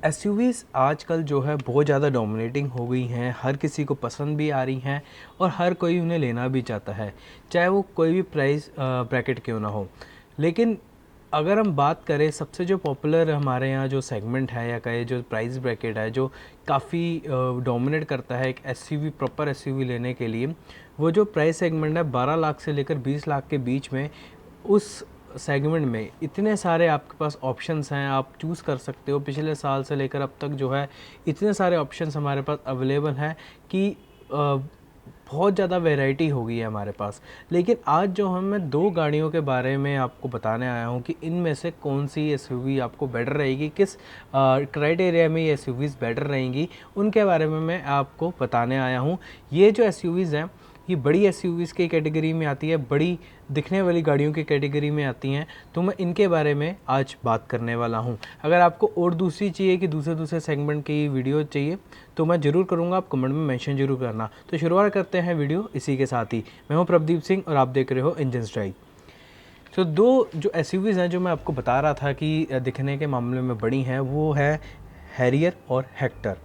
SUVs आजकल जो है बहुत ज़्यादा डोमिनेटिंग हो गई हैं, हर किसी को पसंद भी आ रही हैं और हर कोई उन्हें लेना भी चाहता है, चाहे वो कोई भी प्राइस ब्रैकेट क्यों ना हो। लेकिन अगर हम बात करें सबसे जो पॉपुलर हमारे यहाँ जो सेगमेंट है या कहे जो प्राइस ब्रैकेट है जो काफ़ी डोमिनेट करता है एक एसयूवी प्रॉपर एसयूवी लेने के लिए, वो जो प्राइस सेगमेंट है 12 लाख से लेकर 20 लाख के बीच में, उस सेगमेंट में इतने सारे आपके पास ऑप्शंस हैं, आप चूज़ कर सकते हो। पिछले साल से लेकर अब तक जो है इतने सारे ऑप्शंस हमारे पास अवेलेबल हैं कि बहुत ज़्यादा वैरायटी हो गई है हमारे पास। लेकिन आज जो मैं दो गाड़ियों के बारे में आपको बताने आया हूँ कि इनमें से कौन सी एसयूवी आपको बेटर रहेगी, किस क्राइटेरिया में ये एसयूवीज़ बेटर रहेंगी, उनके बारे में मैं आपको बताने आया हूँ। ये जो एसयूवीज़ हैं ये बड़ी एसयूवीज़ की कैटेगरी में आती है, बड़ी दिखने वाली गाड़ियों की कैटेगरी में आती हैं, तो मैं इनके बारे में आज बात करने वाला हूं। अगर आपको और दूसरी चाहिए कि दूसरे सेगमेंट की वीडियो चाहिए तो मैं ज़रूर करूंगा, आप कमेंट में मेंशन जरूर करना। तो शुरुआत करते हैं वीडियो इसी के साथ ही। मैं हूं प्रभदीप सिंह और आप देख रहे हो इंजन्स ड्राइव। तो दो जो एसयूवीज़ हैं जो मैं आपको बता रहा था कि दिखने के मामले में बड़ी हैं, वो है हैरियर और हेक्टर।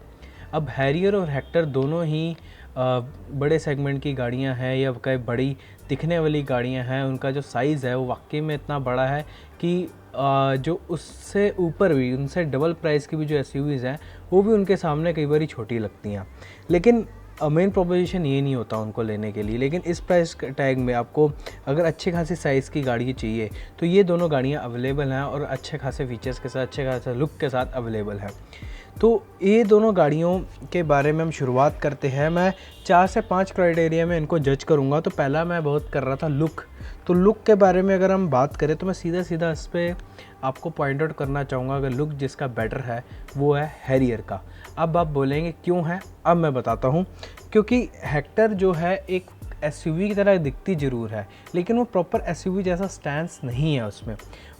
अब हैरियर और हेक्टर दोनों ही बड़े सेगमेंट की गाड़ियां हैं या कई बड़ी दिखने वाली गाड़ियां हैं। उनका जो साइज़ है वो वाकई में इतना बड़ा है कि जो उससे ऊपर भी, उनसे डबल प्राइस की भी जो एसयूवीज़ हैं वो भी उनके सामने कई बार छोटी लगती हैं। लेकिन मेन प्रोपोजिशन ये नहीं होता उनको लेने के लिए। लेकिन इस प्राइस टैग में आपको अगर अच्छे खासी साइज़ की गाड़ी चाहिए तो ये दोनों गाड़ियाँ अवेलेबल हैं और अच्छे खासे फीचर्स के साथ, अच्छे खासे लुक के साथ अवेलेबल हैं। तो ये दोनों गाड़ियों के बारे में हम शुरुआत करते हैं। मैं 4 से 5 क्राइटेरिया में इनको जज करूँगा। तो पहला मैं बहुत कर रहा था लुक। तो लुक के बारे में अगर हम बात करें तो मैं सीधा इस पर आपको पॉइंट आउट करना चाहूँगा। अगर लुक जिसका बेटर है वो है हैरियर का। अब आप बोलेंगे क्यों है, अब मैं बताता हूँ। क्योंकि हेक्टर जो है एक एसयूवी की तरह दिखती ज़रूर है, लेकिन वो प्रॉपर एसयूवी जैसा स्टैंस नहीं है उसमें।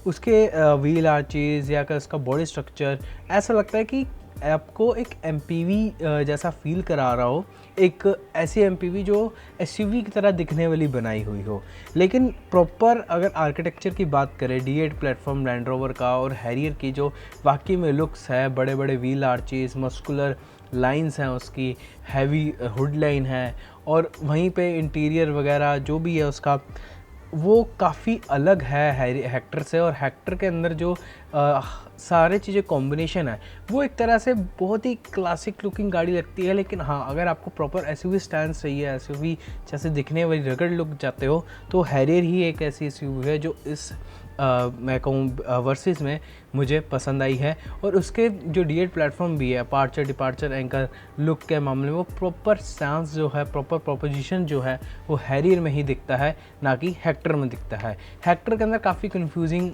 उसके व्हील आर्चेज़ या का उसका बॉडी स्ट्रक्चर ऐसा लगता है कि आपको एक एमपीवी जैसा फील करा रहा हो, एक ऐसी एमपीवी जो एसयूवी की तरह दिखने वाली बनाई हुई हो। लेकिन प्रॉपर अगर आर्किटेक्चर की बात करें D8 प्लेटफॉर्म लैंड रोवर का और हैरियर की, जो वाकई में लुक्स है, बड़े बड़े व्हील आर्चेस, मस्कुलर लाइंस हैं, उसकी हैवी हुड लाइन है और वहीं पे इंटीरियर वगैरह जो भी है उसका, वो काफ़ी अलग है हेक्टर से। और हेक्टर के अंदर जो सारे चीज़ें कॉम्बिनेशन है वो एक तरह से बहुत ही क्लासिक लुकिंग गाड़ी लगती है। लेकिन हाँ, अगर आपको प्रॉपर एसयूवी स्टैंड चाहिए, एसयूवी जैसे दिखने वाली रगड़ लुक चाहते हो, तो हैरियर ही एक ऐसी एसयूवी है जो इस मैं कहूँ वर्सेस में मुझे पसंद आई है। और उसके जो D8 प्लेटफॉर्म भी है, अपार्चर, डिपार्चर, एंकर लुक के मामले में वो प्रॉपर स्टैंस जो है, प्रॉपर प्रोपोजिशन जो है वो हैरियर में ही दिखता है, ना कि हेक्टर में दिखता है। हेक्टर के अंदर काफ़ी कन्फ्यूजिंग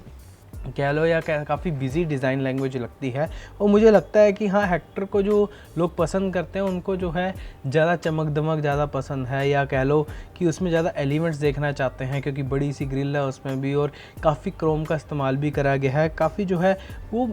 कह लो या काफ़ी बिजी डिज़ाइन लैंग्वेज लगती है। और मुझे लगता है कि हाँ, हेक्टर को जो लोग पसंद करते हैं उनको जो है ज़्यादा चमक दमक ज़्यादा पसंद है, या कह लो कि उसमें ज़्यादा एलिमेंट्स देखना चाहते हैं, क्योंकि बड़ी सी ग्रिल है उसमें भी और काफ़ी क्रोम का इस्तेमाल भी करा गया है। काफ़ी जो है वो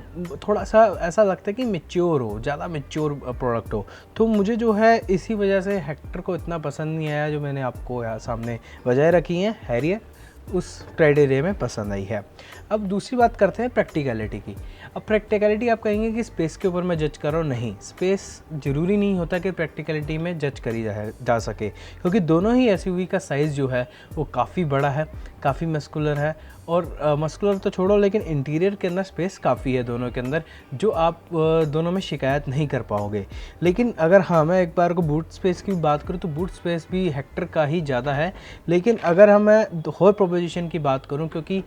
थोड़ा सा ऐसा लगता है कि मैच्योर हो, ज़्यादा मैच्योर प्रोडक्ट हो। तो मुझे जो है इसी वजह से हेक्टर को इतना पसंद नहीं आया, जो मैंने आपको यहाँ सामने वजह रखी हैं हैरियर उस क्राइटेरिया में पसंद आई है। अब दूसरी बात करते हैं प्रैक्टिकलिटी की। अब प्रैक्टिकलिटी आप कहेंगे कि स्पेस के ऊपर मैं जज कर रहा हूँ, नहीं, स्पेस ज़रूरी नहीं होता कि प्रैक्टिकलिटी में जज करी जा सके, क्योंकि दोनों ही एसयूवी का साइज़ जो है वो काफ़ी बड़ा है, काफ़ी मस्कुलर है। और मस्कुलर तो छोड़ो, लेकिन इंटीरियर के अंदर स्पेस काफ़ी है दोनों के अंदर, जो आप दोनों में शिकायत नहीं कर पाओगे। लेकिन अगर हाँ, मैं एक बार को बूट स्पेस की बात करूँ तो बूट स्पेस भी हेक्टर का ही ज़्यादा है। लेकिन अगर हम मैं और प्रोपोजिशन की बात करूँ, क्योंकि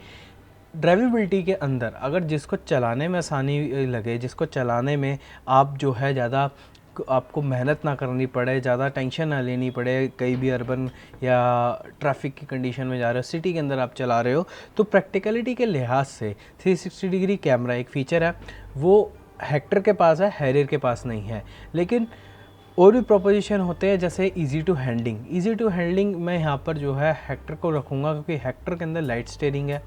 ड्राइवेबिलिटी के अंदर अगर जिसको चलाने में आसानी लगे, जिसको चलाने में आप जो है ज़्यादा आपको मेहनत ना करनी पड़े, ज़्यादा टेंशन ना लेनी पड़े, कहीं भी अर्बन या ट्रैफिक की कंडीशन में जा रहे हो, सिटी के अंदर आप चला रहे हो, तो प्रैक्टिकलिटी के लिहाज से 360 डिग्री कैमरा एक फ़ीचर है, वो हेक्टर के पास है, हैरियर के पास नहीं है। लेकिन और भी प्रोपोजिशन होते हैं, जैसे easy to handling. Easy to handling मैं यहाँ पर जो है हेक्टर को रखूँगा, क्योंकि हेक्टर के अंदर लाइट स्टीयरिंग है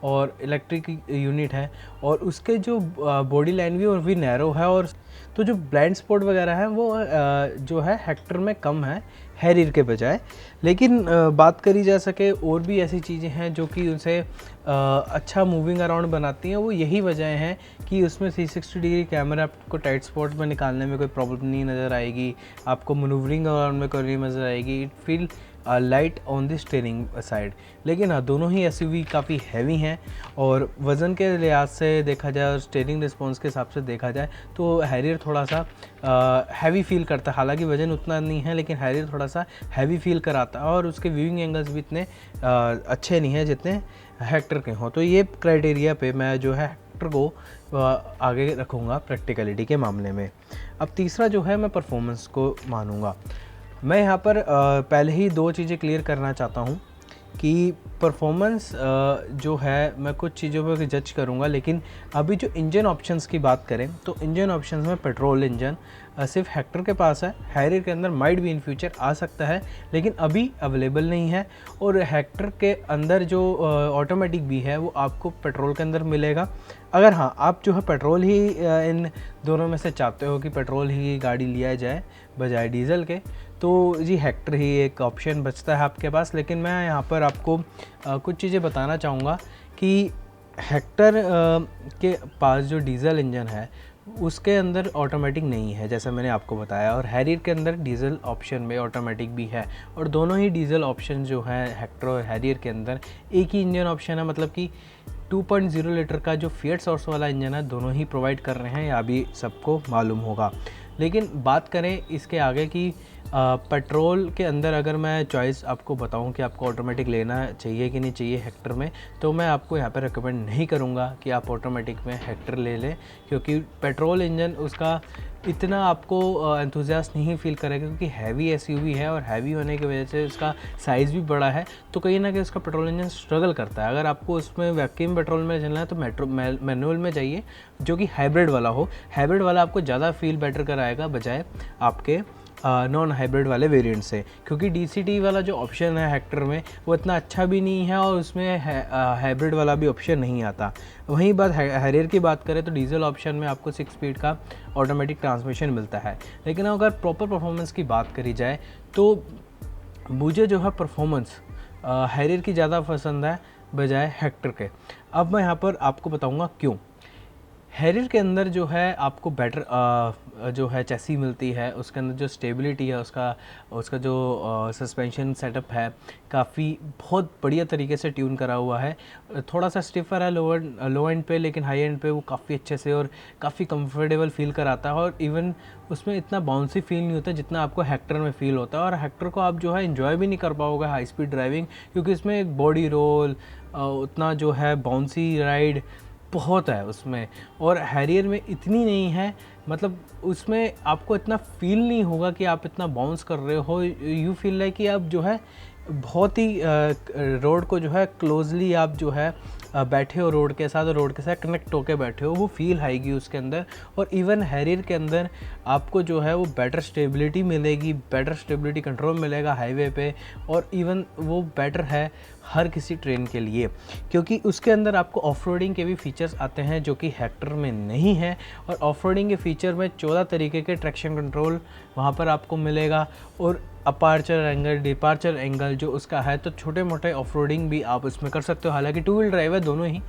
और इलेक्ट्रिक यूनिट है, और उसके जो बॉडी लाइन भी और भी नैरो है, और तो जो ब्लाइंड स्पॉट वगैरह है वो जो है हेक्टर में कम है हैरियर के बजाय। लेकिन बात करी जा सके और भी ऐसी चीज़ें हैं जो कि उसे अच्छा मूविंग अराउंड बनाती हैं, वो यही वजह हैं कि उसमें 360 डिग्री कैमरा, आपको टाइट स्पॉट में निकालने में कोई प्रॉब्लम नहीं नज़र आएगी, आपको मैनूवरिंग अराउंड में कोई नज़र आएगी, it feel light on the steering side. लेकिन हाँ, दोनों ही एसयूवी काफ़ी हैवी हैं, और वज़न के लिहाज से देखा जाए और स्टीयरिंग रिस्पॉन्स के हिसाब से देखा जाए तो हैरियर थोड़ा सा हैवी फील करता है। हालांकि वज़न उतना नहीं है, लेकिन हैरियर थोड़ा सा हैवी फील कराता है, और उसके व्यूइंग एंगल्स भी इतने अच्छे नहीं हैं जितने हेक्टर के हों। तो ये क्राइटेरिया पे मैं जो है हेक्टर को आगे रखूँगा प्रैक्टिकलिटी के मामले में। अब तीसरा जो है मैं परफॉर्मेंस को मानूँगा। मैं यहाँ पर पहले ही दो चीज़ें क्लियर करना चाहता हूँ कि परफॉर्मेंस जो है मैं कुछ चीज़ों पर जज करूँगा, लेकिन अभी जो इंजन ऑप्शंस की बात करें तो इंजन ऑप्शंस में पेट्रोल इंजन सिर्फ हेक्टर के पास है। हैरियर के अंदर माइट भी इन फ्यूचर आ सकता है, लेकिन अभी अवेलेबल नहीं है। और हेक्टर के अंदर जो ऑटोमेटिक भी है वो आपको पेट्रोल के अंदर मिलेगा। अगर हाँ, आप जो है पेट्रोल ही इन दोनों में से चाहते हो कि पेट्रोल ही गाड़ी लिया जाए बजाय डीजल के, तो जी हेक्टर ही एक ऑप्शन बचता है आपके पास। लेकिन मैं यहाँ पर आपको कुछ चीज़ें बताना चाहूँगा कि हेक्टर के पास जो डीजल इंजन है उसके अंदर ऑटोमेटिक नहीं है जैसा मैंने आपको बताया, और हैरियर के अंदर डीजल ऑप्शन में ऑटोमेटिक भी है। और दोनों ही डीजल ऑप्शन जो है हेक्टर और हैरियर के अंदर एक ही इंजन ऑप्शन है, मतलब कि 2.0 लीटर का जो फिएट सोर्स वाला इंजन है दोनों ही प्रोवाइड कर रहे हैं, या अभी सबको मालूम होगा। लेकिन बात करें इसके आगे कि पेट्रोल के अंदर अगर मैं चॉइस आपको बताऊं कि आपको ऑटोमेटिक लेना चाहिए कि नहीं चाहिए हेक्टर में, तो मैं आपको यहाँ पर रिकमेंड नहीं करूँगा कि आप ऑटोमेटिक में हेक्टर ले लें, क्योंकि पेट्रोल इंजन उसका इतना आपको एंथुजियास्ट नहीं फील करेगा, क्योंकि हैवी एसयूवी है और हैवी होने की वजह से उसका साइज़ भी बड़ा है, तो कहीं ना कहीं उसका पेट्रोल इंजन स्ट्रगल करता है। अगर आपको उसमें वैक्यूम पेट्रोल में चलना है तो मैनुअल में जाइए, जो कि हाइब्रिड वाला हो। हाइब्रिड वाला आपको ज़्यादा फील बेटर कराएगा बजाय आपके नॉन हाइब्रिड वाले वेरिएंट से, क्योंकि डीसीटी वाला जो ऑप्शन है हेक्टर में वो इतना अच्छा भी नहीं है, और उसमें हाइब्रिड वाला भी ऑप्शन नहीं आता। वहीं बात हैरियर की बात करें तो डीजल ऑप्शन में आपको 6 स्पीड का ऑटोमेटिक ट्रांसमिशन मिलता है। लेकिन अगर प्रॉपर परफॉर्मेंस की बात करी जाए तो मुझे जो है परफॉर्मेंस हैरियर की ज़्यादा पसंद है बजाय हेक्टर के। अब मैं यहाँ पर आपको बताऊँगा क्यों। हैरियर के अंदर जो है आपको बेटर जो है चैसी मिलती है, उसके अंदर जो स्टेबिलिटी है, उसका जो सस्पेंशन सेटअप है काफ़ी बहुत बढ़िया तरीके से ट्यून करा हुआ है। थोड़ा सा स्टिफर है लो एंड पे, लेकिन हाई एंड पे वो काफ़ी अच्छे से और काफ़ी कंफर्टेबल फील कराता है, और इवन उसमें इतना बाउंसी फील नहीं होता जितना आपको हेक्टर में फ़ील होता है। और हेक्टर को आप जो है इन्जॉय भी नहीं कर पाओगे हाई स्पीड ड्राइविंग, क्योंकि इसमें एक बॉडी रोल उतना जो है बाउंसी राइड बहुत है उसमें, और हैरियर में इतनी नहीं है। मतलब उसमें आपको इतना फील नहीं होगा कि आप इतना बाउंस कर रहे हो, यू फील लाइक कि आप जो है बहुत ही रोड को जो है क्लोजली आप जो है बैठे हो रोड के साथ, और रोड के साथ कनेक्ट होकर बैठे हो, वो फील आएगी उसके अंदर। और इवन हैरियर के अंदर आपको जो है वो बेटर स्टेबिलिटी मिलेगी, बेटर स्टेबिलिटी कंट्रोल मिलेगा हाईवे पे, और इवन वो बेटर है हर किसी ट्रेन के लिए, क्योंकि उसके अंदर आपको ऑफ-रोडिंग के भी फीचर्स आते हैं जो कि हेक्टर में नहीं है। और ऑफ-रोडिंग के फीचर में 14 तरीके के ट्रैक्शन कंट्रोल वहाँ पर आपको मिलेगा, और अपार्चर एंगल, डिपार्चर एंगल जो उसका है, तो छोटे मोटे ऑफ-रोडिंग भी आप उसमें कर सकते हो। हालांकि 2 व्हील ड्राइव है दोनों ही,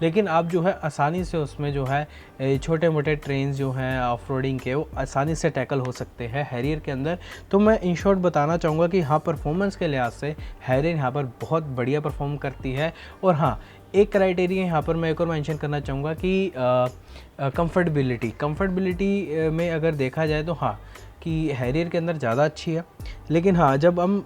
लेकिन आप जो है आसानी से उसमें जो है छोटे मोटे ट्रेन जो हैं ऑफ-रोडिंग के, वो आसानी से टैकल हो सकते हैं हैरियर के अंदर। तो मैं इन शॉर्ट बताना चाहूँगा कि हाँ, परफॉर्मेंस के लिहाज से हैरियर यहाँ पर बहुत बढ़िया परफॉर्म करती है। और हाँ, एक क्राइटेरिया यहाँ पर मैं एक और मेंशन करना चाहूँगा कि कंफर्टेबिलिटी में अगर देखा जाए तो हाँ, कि हैरियर के अंदर ज़्यादा अच्छी है। लेकिन हाँ, जब हम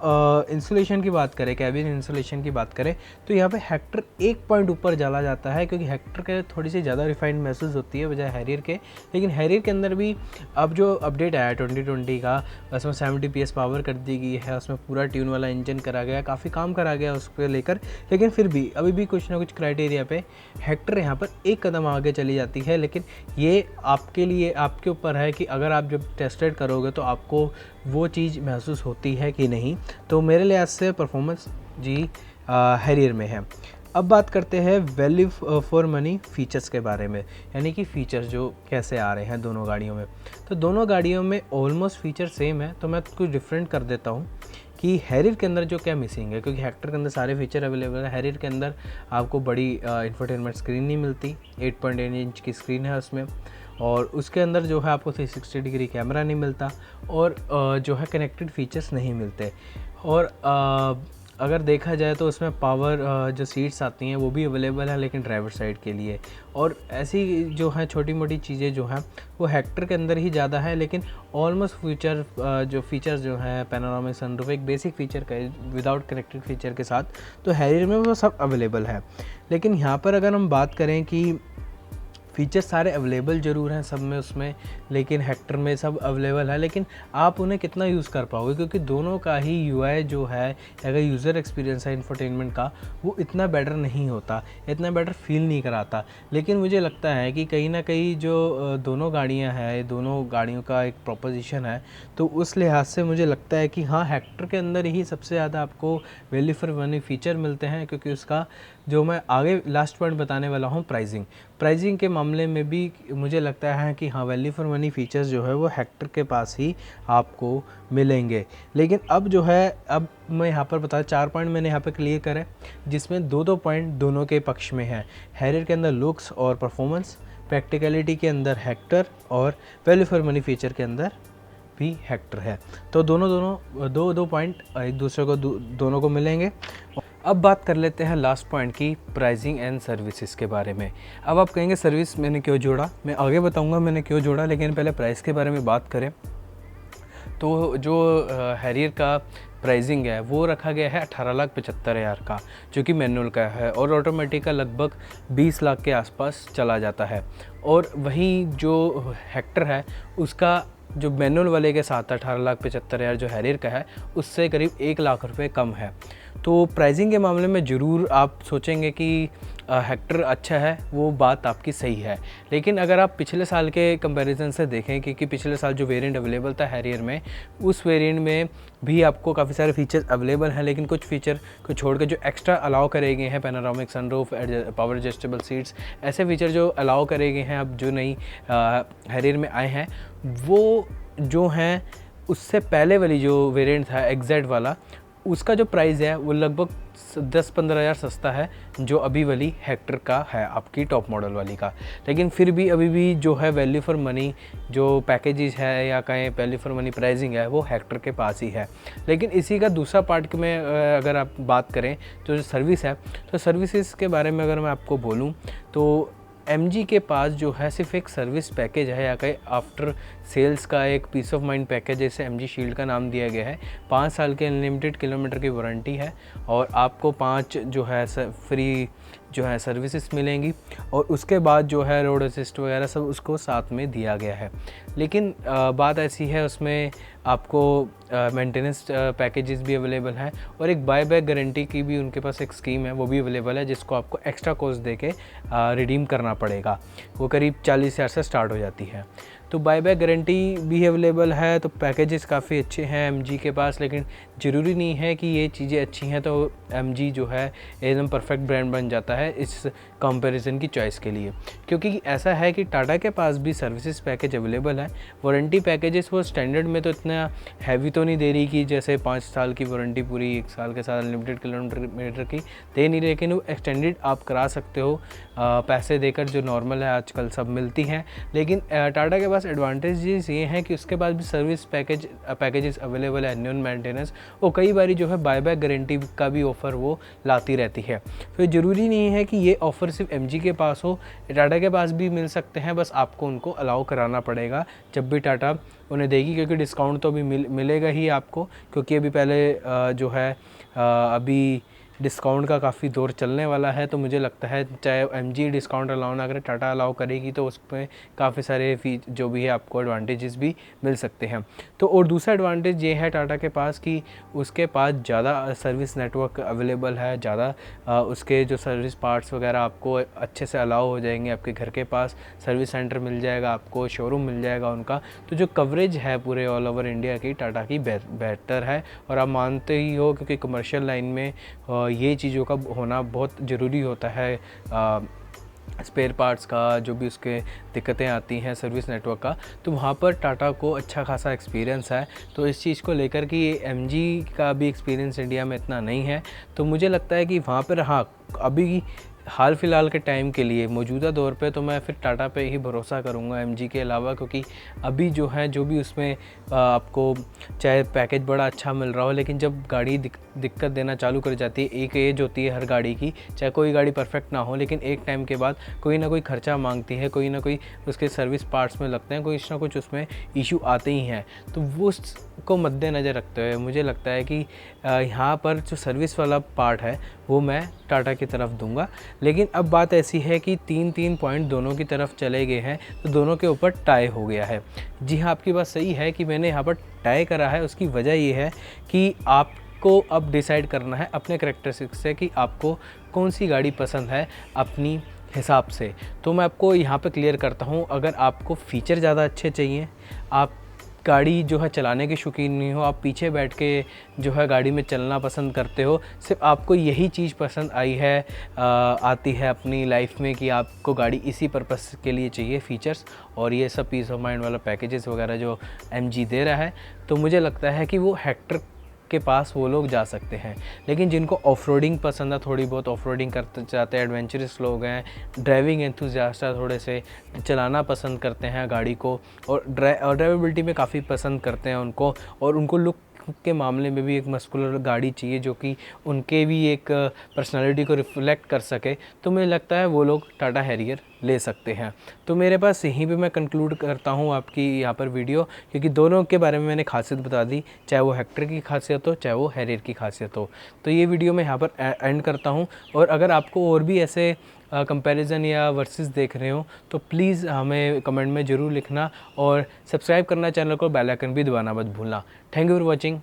इंसुलेशन की बात करें, कैबिन इंसुलेशन की बात करें, तो यहाँ पे हेक्टर एक पॉइंट ऊपर चला जाता है, क्योंकि हेक्टर के थोड़ी सी ज़्यादा रिफाइंड महसूस होती है बजाय हैरियर के। लेकिन हैरियर के अंदर भी अब जो अपडेट आया 2020 का, उसमें 70 PS पावर कर दी गई है, उसमें पूरा ट्यून वाला इंजन करा गया, काफ़ी काम करा गया उसको लेकर। लेकिन फिर भी अभी भी कुछ ना कुछ क्राइटेरिया पे हेक्टर यहाँ पर एक कदम आगे चली जाती है। लेकिन ये आपके लिए, आपके ऊपर है कि अगर आप जब टेस्टेड करोगे तो आपको वो चीज़ महसूस होती है कि नहीं। तो मेरे लिहाज से परफॉर्मेंस जी हैरियर में है। अब बात करते हैं वैल्यू फॉर मनी फ़ीचर्स के बारे में, यानी कि फ़ीचर्स जो कैसे आ रहे हैं दोनों गाड़ियों में। तो दोनों गाड़ियों में ऑलमोस्ट फ़ीचर सेम है, तो मैं कुछ डिफरेंट कर देता हूँ कि हैरियर के अंदर जो क्या मिसिंग है, क्योंकि हेक्टर के अंदर सारे फीचर अवेलेबल है। हैरियर के अंदर आपको बड़ी इंफोटेनमेंट स्क्रीन नहीं मिलती, 8.8 इंच की स्क्रीन है उसमें, और उसके अंदर जो है आपको 360 डिग्री कैमरा नहीं मिलता, और जो है कनेक्टेड फीचर्स नहीं मिलते। और अगर देखा जाए तो उसमें पावर जो सीट्स आती हैं वो भी अवेलेबल है, लेकिन ड्राइवर साइड के लिए। और ऐसी जो है छोटी मोटी चीज़ें जो हैं वो हेक्टर के अंदर ही ज़्यादा है, लेकिन ऑलमोस्ट फीचर्स जो हैं पैनोरामिक सनरूफ एक बेसिक फीचर का विदाउट कनेक्टेड फीचर के साथ, तो हैरियर में वो सब अवेलेबल है। लेकिन यहाँ पर अगर हम बात करें कि फ़ीचर्स सारे अवेलेबल ज़रूर हैं सब में उसमें, लेकिन हेक्टर में सब अवेलेबल है, लेकिन आप उन्हें कितना यूज़ कर पाओगे, क्योंकि दोनों का ही यूआई जो है, अगर यूज़र एक्सपीरियंस है इंफोटेनमेंट का, वो इतना बेटर नहीं होता, इतना बेटर फील नहीं कराता। लेकिन मुझे लगता है कि कहीं ना कहीं जो दोनों गाड़ियाँ हैं, दोनों गाड़ियों का एक प्रोपोजिशन है, तो उस लिहाज से मुझे लगता है कि हाँ, हेक्टर के अंदर ही सबसे ज़्यादा आपको वैल्यू फॉर मनी फ़ीचर मिलते हैं, क्योंकि उसका जो मैं आगे लास्ट पॉइंट बताने वाला हूँ प्राइसिंग के मामले में भी मुझे लगता है कि हाँ, वैल्यू फॉर मनी फ़ीचर्स जो है वो हेक्टर के पास ही आपको मिलेंगे। लेकिन अब जो है, अब मैं यहाँ पर बता 4 पॉइंट मैंने यहाँ पर क्लियर करे, जिसमें दो पॉइंट दोनों के पक्ष में है। हैरियर के अंदर लुक्स और परफॉर्मेंस, प्रैक्टिकलिटी के अंदर हेक्टर, और वैल्यू फॉर मनी फ़ीचर के अंदर भी हेक्टर है। तो दो पॉइंट एक दूसरे को दोनों को मिलेंगे। अब बात कर लेते हैं लास्ट पॉइंट की, प्राइसिंग एंड सर्विसेज के बारे में। अब आप कहेंगे सर्विस मैंने क्यों जोड़ा, मैं आगे बताऊंगा मैंने क्यों जोड़ा, लेकिन पहले प्राइस के बारे में बात करें तो जो हैरियर का प्राइसिंग है वो रखा गया है 18,75,000 का, जो कि मैनुअल का है, और ऑटोमेटिक का लगभग 20 लाख के आसपास चला जाता है। और वहीं जो हेक्टर है उसका जो मैनुअल वाले के साथ 18,75,000 जो हैरियर का है, उससे करीब 1 लाख रुपए कम है। तो प्राइसिंग के मामले में ज़रूर आप सोचेंगे कि हेक्टर अच्छा है, वो बात आपकी सही है। लेकिन अगर आप पिछले साल के कंपैरिजन से देखें, क्योंकि पिछले साल जो वेरिएंट अवेलेबल था हैरियर में, उस वेरिएंट में भी आपको काफ़ी सारे फीचर्स अवेलेबल हैं, लेकिन कुछ फीचर को छोड़ के जो एक्स्ट्रा अलाउ करे गए हैं, panoramic sunroof, power adjustable seats, ऐसे फीचर जो अलाउ करे गए हैं अब जो नई हैरियर में आए हैं, वो जो हैं उससे पहले वाली जो वेरिएंट था एग्जैक्ट वाला, उसका जो प्राइस है वो लगभग 10-15 हज़ार सस्ता है जो अभी वाली हेक्टर का है, आपकी टॉप मॉडल वाली का। लेकिन फिर भी अभी भी जो है वैल्यू फॉर मनी जो पैकेजेस है, या कहें वैल्यू फॉर मनी प्राइसिंग है, वो हेक्टर के पास ही है। लेकिन इसी का दूसरा पार्ट में अगर आप बात करें तो जो सर्विस है, तो सर्विसेज के बारे में अगर मैं आपको बोलूँ तो MG के पास जो है सिर्फ एक सर्विस पैकेज है, या कहीं आफ्टर सेल्स का एक पीस ऑफ माइंड पैकेज, जैसे MG शील्ड का नाम दिया गया है। 5 साल के अनलिमिटेड किलोमीटर की वारंटी है, और आपको 5 जो है फ्री जो है सर्विसेज मिलेंगी, और उसके बाद जो है रोड असिस्ट वगैरह सब उसको साथ में दिया गया है। लेकिन बात ऐसी है, उसमें आपको मेंटेनेंस पैकेजेस भी अवेलेबल हैं, और एक बाय बैक गारंटी की भी उनके पास एक स्कीम है, वो भी अवेलेबल है, जिसको आपको एक्स्ट्रा कॉस्ट दे के रिडीम करना पड़ेगा। वो करीब 40 हज़ार से स्टार्ट हो जाती है। तो बाय बैक गारंटी भी अवेलेबल है। तो पैकेजेस काफ़ी अच्छे हैं MG के पास, लेकिन ज़रूरी नहीं है कि ये चीज़ें अच्छी हैं तो MG जो है एकदम परफेक्ट ब्रांड बन जाता है इस कंपैरिजन की चॉइस के लिए। क्योंकि ऐसा है कि टाटा के पास भी सर्विसेज पैकेज अवेलेबल है। वारंटी पैकेजेस वो स्टैंडर्ड में तो इतना हैवी तो नहीं दे रही कि जैसे 5 साल की वारंटी पूरी 1 साल के साथ अनलिमिटेड किलोमीटर की दे नहीं रही, लेकिन वो एक्सटेंडेड आप करा सकते हो पैसे देकर, जो नॉर्मल है आजकल सब मिलती हैं। लेकिन टाटा के पास एडवांटेजेस ये हैं कि उसके पास भी सर्विस पैकेजेस अवेलेबल है, एनुअल मेंटेनेंस, और कई बारी जो है बायबैक गारंटी का भी ऑफ़र वो लाती रहती है। तो ज़रूरी नहीं है कि ये ऑफ़र सिर्फ MG के पास हो, टाटा के पास भी मिल सकते हैं, बस आपको उनको अलाउ कराना पड़ेगा जब भी टाटा उन्हें देगी, क्योंकि डिस्काउंट तो अभी मिलेगा ही आपको, क्योंकि अभी पहले जो है अभी डिस्काउंट का काफ़ी दौर चलने वाला है। तो मुझे लगता है चाहे MG डिस्काउंट अलाउ ना करे, टाटा अलाउ करेगी तो उसमें काफ़ी सारे जो भी है आपको एडवांटेजेस भी मिल सकते हैं। तो और दूसरा एडवांटेज ये है टाटा के पास कि उसके पास ज़्यादा सर्विस नेटवर्क अवेलेबल है, ज़्यादा उसके जो सर्विस पार्ट्स वगैरह आपको अच्छे से अलाउ हो जाएंगे। आपके घर के पास सर्विस सेंटर मिल जाएगा, आपको शोरूम मिल जाएगा उनका। तो जो कवरेज है पूरे ऑल ओवर इंडिया की टाटा की बेहतर है। और आप मानते ही हो क्योंकि कमर्शियल लाइन में ये चीज़ों का होना बहुत ज़रूरी होता है। स्पेयर पार्ट्स का जो भी उसके दिक्कतें आती हैं सर्विस नेटवर्क का, तो वहाँ पर टाटा को अच्छा खासा एक्सपीरियंस है। तो इस चीज़ को लेकर कि एमजी का भी एक्सपीरियंस इंडिया में इतना नहीं है, तो मुझे लगता है कि वहाँ पर हाँ, अभी हाल फिलहाल के टाइम के लिए मौजूदा दौर पे तो मैं फिर टाटा पे ही भरोसा करूँगा एमजी के अलावा, क्योंकि अभी जो है जो भी उसमें आपको चाहे पैकेज बड़ा अच्छा मिल रहा हो, लेकिन जब गाड़ी दिक्कत देना चालू कर जाती है, एक एज होती है हर गाड़ी की, चाहे कोई गाड़ी परफेक्ट ना हो, लेकिन एक टाइम के बाद कोई ना कोई खर्चा मांगती है, कोई ना कोई उसके सर्विस पार्ट्स में लगते हैं, कुछ ना कुछ उसमें इशू आते ही हैं। तो वो उसको मद्देनज़र रखते हुए मुझे लगता है कि यहाँ पर जो सर्विस वाला पार्ट है वो मैं टाटा की तरफ दूंगा। लेकिन अब बात ऐसी है कि 3-3 पॉइंट दोनों की तरफ चले गए हैं, तो दोनों के ऊपर टाई हो गया है। जी हाँ, आपकी बात सही है कि मैंने यहाँ पर टाई करा है। उसकी वजह ये है कि आपको अब डिसाइड करना है अपने करैक्टरिस्टिक्स से कि आपको कौन सी गाड़ी पसंद है अपनी हिसाब से। तो मैं आपको यहाँ पे क्लियर करता हूँ, अगर आपको फ़ीचर ज़्यादा अच्छे चाहिए, आप गाड़ी जो है चलाने के शौकीन नहीं हो, आप पीछे बैठ के जो है गाड़ी में चलना पसंद करते हो, सिर्फ आपको यही चीज़ पसंद आई है आती है अपनी लाइफ में कि आपको गाड़ी इसी पर्पस के लिए चाहिए फ़ीचर्स और ये सब पीस ऑफ माइंड वाला पैकेजेस वगैरह जो एमजी दे रहा है, तो मुझे लगता है कि वो हेक्टर के पास वो लोग जा सकते हैं। लेकिन जिनको ऑफ रोडिंग पसंद है, थोड़ी बहुत ऑफ रोडिंग करते चाहते हैं, एडवेंचरस लोग हैं, ड्राइविंग एंथुसियास्ट है, थोड़े से चलाना पसंद करते हैं गाड़ी को और ड्राइवेबिलिटी में काफ़ी पसंद करते हैं उनको, और उनको लुक के मामले में भी एक मस्कुलर गाड़ी चाहिए जो कि उनके भी एक पर्सनालिटी को रिफ्लेक्ट कर सके, तो मुझे लगता है वो लोग टाटा हैरियर ले सकते हैं। तो मेरे पास यहीं पे मैं कंक्लूड करता हूँ आपकी यहाँ पर वीडियो, क्योंकि दोनों के बारे में मैंने खासियत बता दी, चाहे वो हेक्टर की खासियत हो चाहे वो हैरियर की खासियत हो। तो ये वीडियो मैं यहाँ पर एंड करता हूँ, और अगर आपको और भी ऐसे कंपैरिजन या वर्सेस देख रहे हो तो प्लीज़ हमें कमेंट में ज़रूर लिखना, और सब्सक्राइब करना चैनल को, बेल आइकन भी दबाना मत भूलना। Thank you for watching.